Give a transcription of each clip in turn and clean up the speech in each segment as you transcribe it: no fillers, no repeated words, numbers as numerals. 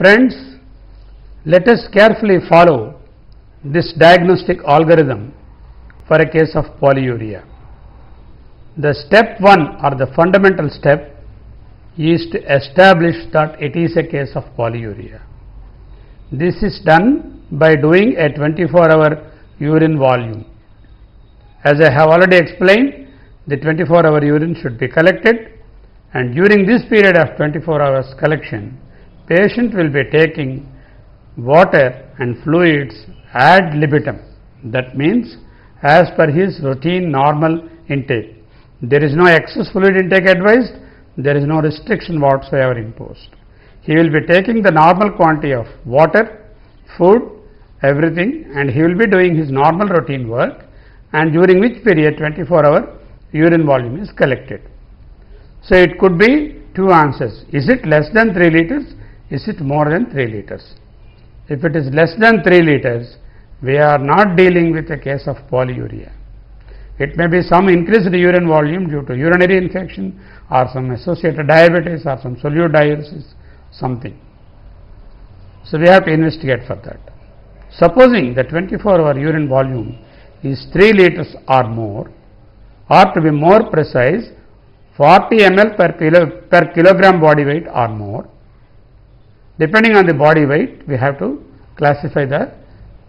Friends, let us carefully follow this diagnostic algorithm for a case of polyuria. The step 1 or the fundamental step is to establish that it is a case of polyuria. This is done by doing a 24-hour urine volume. As I have already explained, the 24-hour urine should be collected, and during this period of 24 hours collection, patient will be taking water and fluids ad libitum. That means as per his routine normal intake. There is no excess fluid intake advised, there is no restriction whatsoever imposed. He will be taking the normal quantity of water, food, everything, and he will be doing his normal routine work, and during which period 24-hour urine volume is collected. So it could be two answers. Is it less than 3 liters? Is it more than 3 liters? If it is less than 3 liters, we are not dealing with a case of polyuria. It may be some increased urine volume due to urinary infection or some associated diabetes or some solute diuresis, something. So we have to investigate for that. Supposing the 24-hour urine volume is 3 liters or more, or to be more precise, 40 ml per kilogram body weight or more. Depending on the body weight, we have to classify the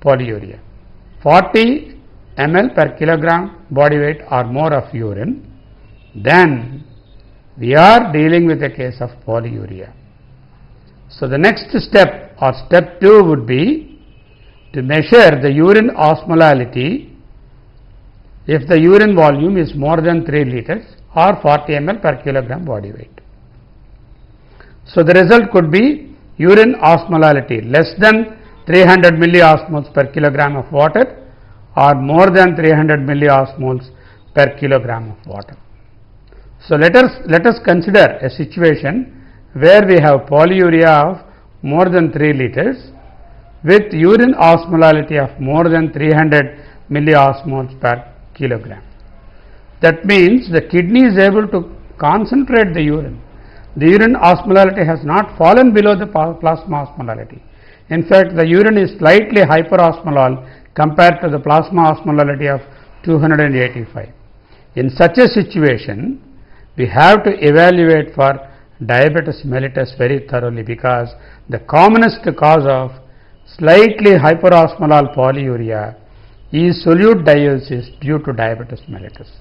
polyuria. 40 ml per kilogram body weight or more of urine, then we are dealing with a case of polyuria. So the next step or step 2 would be to measure the urine osmolality if the urine volume is more than 3 liters or 40 ml per kilogram body weight. So the result could be urine osmolality less than 300 milliosmoles per kilogram of water or more than 300 milliosmoles per kilogram of water. So let us consider a situation where we have polyuria of more than 3 liters with urine osmolality of more than 300 milliosmoles per kilogram. That means the kidney is able to concentrate the urine. The urine osmolality has not fallen below the plasma osmolality. In fact, the urine is slightly hyperosmolal compared to the plasma osmolality of 285. In such a situation, we have to evaluate for diabetes mellitus very thoroughly, because the commonest cause of slightly hyperosmolar polyuria is solute diuresis due to diabetes mellitus,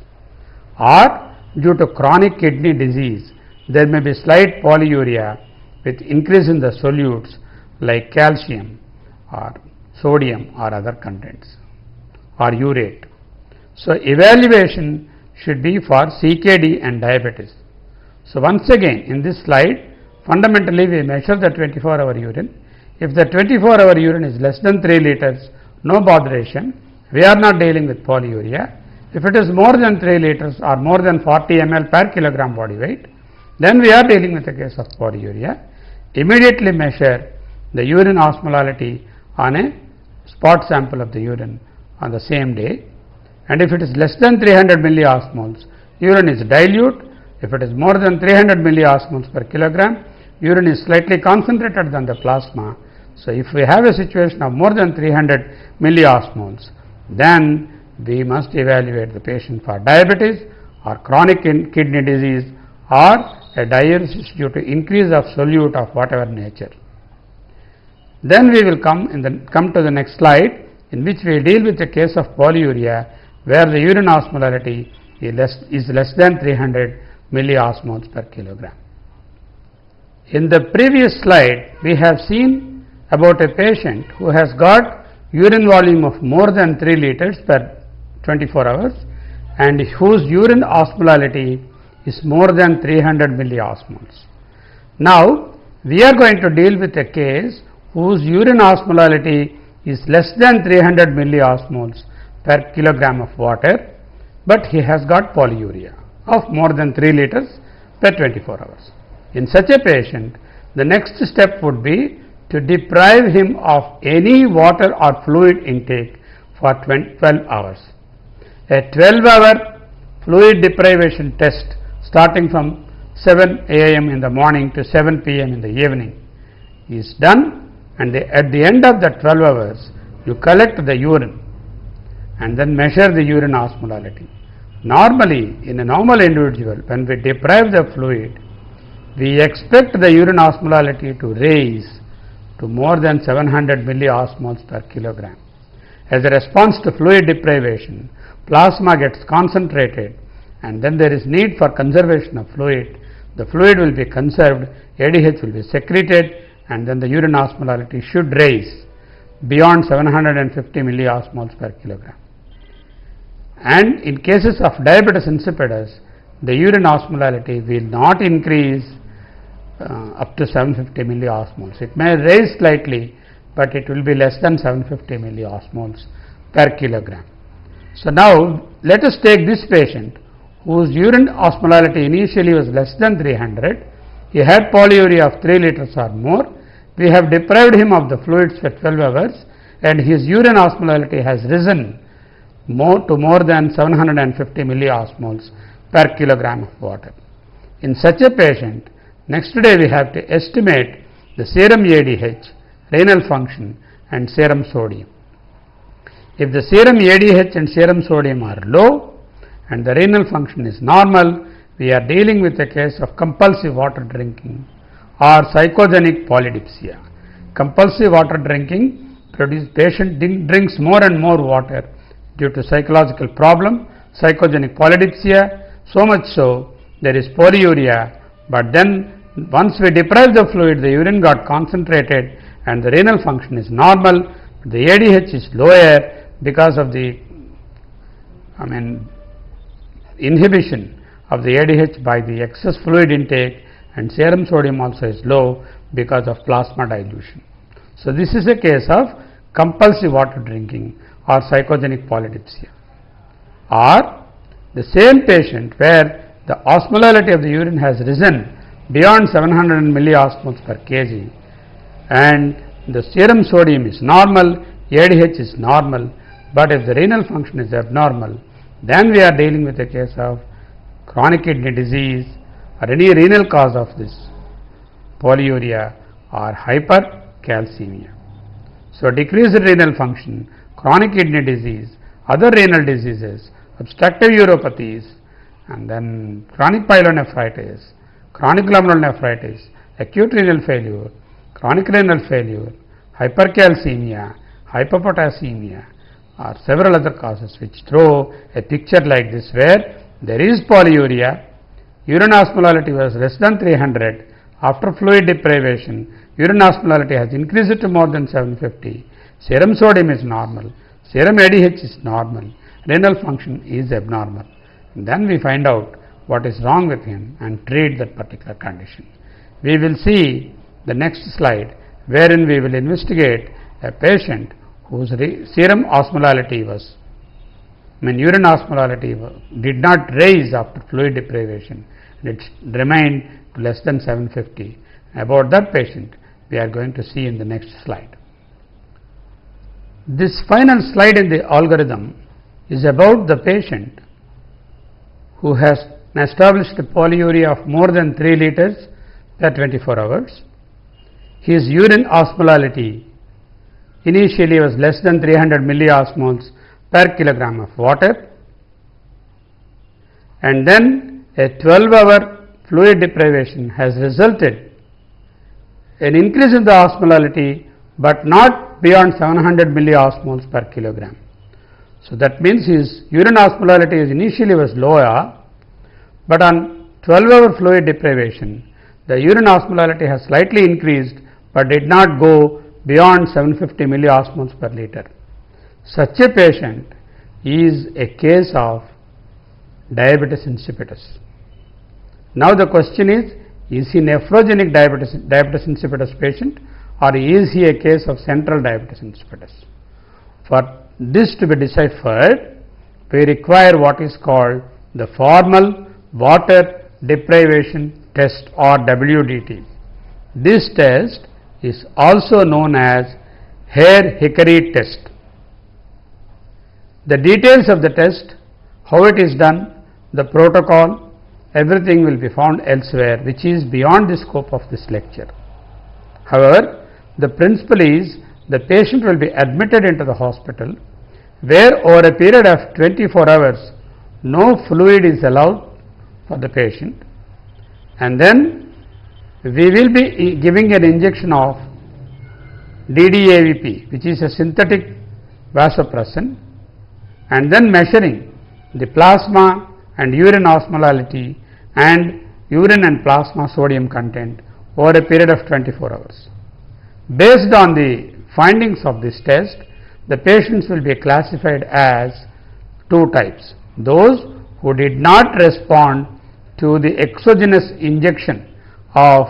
or due to chronic kidney disease. There may be slight polyuria with increase in the solutes like calcium or sodium or other contents or urate. So evaluation should be for CKD and diabetes. So once again, in this slide, fundamentally we measure the 24-hour urine. If the 24-hour urine is less than 3 liters, no botheration, we are not dealing with polyuria. If it is more than 3 liters or more than 40 ml per kilogram body weight, then we are dealing with a case of polyuria. Immediately measure the urine osmolality on a spot sample of the urine on the same day, and if it is less than 300 milliosmoles, urine is dilute. If it is more than 300 milliosmoles per kilogram, urine is slightly concentrated than the plasma. So if we have a situation of more than 300 milliosmoles, then we must evaluate the patient for diabetes or chronic kidney disease or a diuresis due to increase of solute of whatever nature. Then we will come to the next slide, in which we deal with a case of polyuria where the urine osmolality is less than 300 milliosmoles per kilogram. In the previous slide, we have seen about a patient who has got urine volume of more than 3 liters per 24 hours and whose urine osmolality is more than 300 milliosmoles. Now, we are going to deal with a case whose urine osmolality is less than 300 milliosmoles per kilogram of water, but he has got polyuria of more than 3 liters per 24 hours. In such a patient, the next step would be to deprive him of any water or fluid intake for 12 hours. A 12-hour fluid deprivation test starting from 7 a.m. in the morning to 7 p.m. in the evening is done, and at the end of the 12 hours you collect the urine and then measure the urine osmolality. Normally, in a normal individual, when we deprive the fluid, we expect the urine osmolality to raise to more than 700 milliosmoles per kilogram. As a response to fluid deprivation, plasma gets concentrated and then there is need for conservation of fluid. The fluid will be conserved, ADH will be secreted, and then the urine osmolality should raise beyond 750 milliosmoles per kilogram. And in cases of diabetes insipidus, the urine osmolality will not increase up to 750 milliosmoles. It may raise slightly, but it will be less than 750 milliosmoles per kilogram. So now let us take this patient whose urine osmolality initially was less than 300. He had polyuria of 3 liters or more. We have deprived him of the fluids for 12 hours and his urine osmolality has risen to more than 750 milliosmoles per kilogram of water. In such a patient, next day we have to estimate the serum ADH, renal function and serum sodium. If the serum ADH and serum sodium are low and the renal function is normal, we are dealing with a case of compulsive water drinking or psychogenic polydipsia. Compulsive water drinking patient drinks more and more water due to psychological problem, psychogenic polydipsia, so much so there is polyuria, but then once we deprive the fluid, the urine got concentrated and the renal function is normal, the ADH is lower because of the inhibition of the ADH by the excess fluid intake, and serum sodium also is low because of plasma dilution. So this is a case of compulsive water drinking or psychogenic polydipsia. Or the same patient where the osmolality of the urine has risen beyond 700 milliosmoles per kg and the serum sodium is normal, ADH is normal, but if the renal function is abnormal, then we are dealing with a case of chronic kidney disease or any renal cause of this polyuria or hypercalcemia. So decreased renal function, chronic kidney disease, other renal diseases, obstructive uropathies, and then chronic pyelonephritis, chronic glomerulonephritis, acute renal failure, chronic renal failure, hypercalcemia, hypopotasemia, or several other causes which throw a picture like this where there is polyuria, urine osmolality was less than 300, after fluid deprivation, urine osmolality has increased to more than 750, serum sodium is normal, serum ADH is normal, renal function is abnormal. And then we find out what is wrong with him and treat that particular condition. We will see the next slide wherein we will investigate a patient whose serum osmolality was, urine osmolality did not raise after fluid deprivation and it remained to less than 750. About that patient we are going to see in the next slide. This final slide in the algorithm is about the patient who has established a polyuria of more than 3 liters per 24 hours. His urine osmolality initially was less than 300 milliosmoles per kilogram of water, and then a 12-hour fluid deprivation has resulted an increase in the osmolality, but not beyond 700 milliosmoles per kilogram. So that means his urine osmolality initially was lower, but on 12-hour fluid deprivation, the urine osmolality has slightly increased, but did not go beyond 750 milliosmoles per liter. Such a patient is a case of diabetes insipidus. Now the question is he nephrogenic diabetes insipidus patient, or is he a case of central diabetes insipidus? For this to be deciphered, we require what is called the formal water deprivation test, or WDT. This test is also known as Hare-Hickory test. The details of the test, how it is done, the protocol, everything will be found elsewhere, which is beyond the scope of this lecture. However, the principle is the patient will be admitted into the hospital, where over a period of 24 hours no fluid is allowed for the patient, and then we will be giving an injection of DDAVP, which is a synthetic vasopressin, and then measuring the plasma and urine osmolality and urine and plasma sodium content over a period of 24 hours. Based on the findings of this test, the patients will be classified as two types: those who did not respond to the exogenous injection of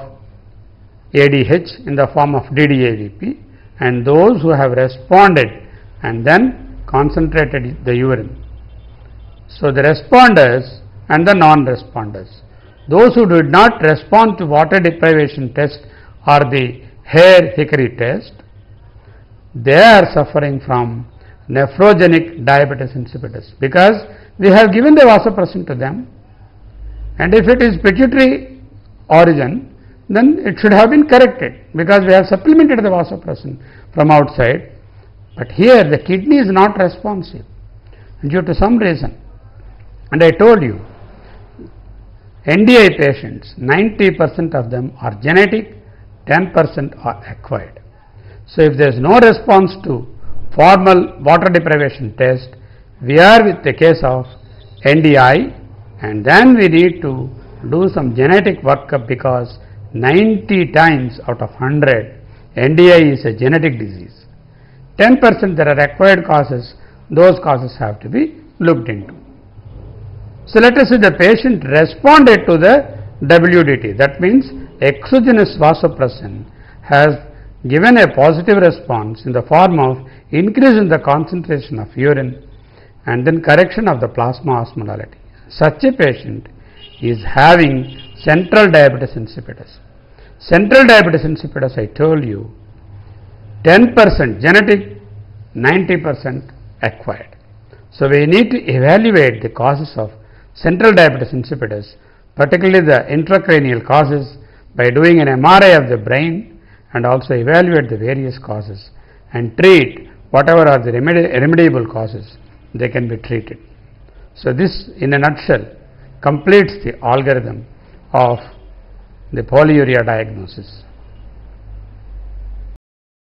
ADH in the form of DDAVP, and those who have responded and then concentrated the urine. So, the responders and the non-responders. Those who did not respond to water deprivation test or the Hare-Hickory test, they are suffering from nephrogenic diabetes insipidus, because we have given the vasopressin to them, and if it is pituitary origin, then it should have been corrected, because we have supplemented the vasopressin from outside. But here the kidney is not responsive due to some reason, and I told you NDI patients, 90% of them are genetic, 10% are acquired. So, if there is no response to formal water deprivation test, we are with the case of NDI, and then we need to do some genetic workup, because 90 times out of 100 NDI is a genetic disease. 10% there are acquired causes, those causes have to be looked into. So, let us say the patient responded to the WDT, that means exogenous vasopressin has given a positive response in the form of increase in the concentration of urine and then correction of the plasma osmolality. Such a patient is having central diabetes insipidus. Central diabetes insipidus, I told you, 10% genetic, 90% acquired. So, we need to evaluate the causes of central diabetes insipidus, particularly the intracranial causes, by doing an MRI of the brain and also evaluate the various causes and treat whatever are the remediable causes, they can be treated. So, this in a nutshell completes the algorithm of the polyuria diagnosis.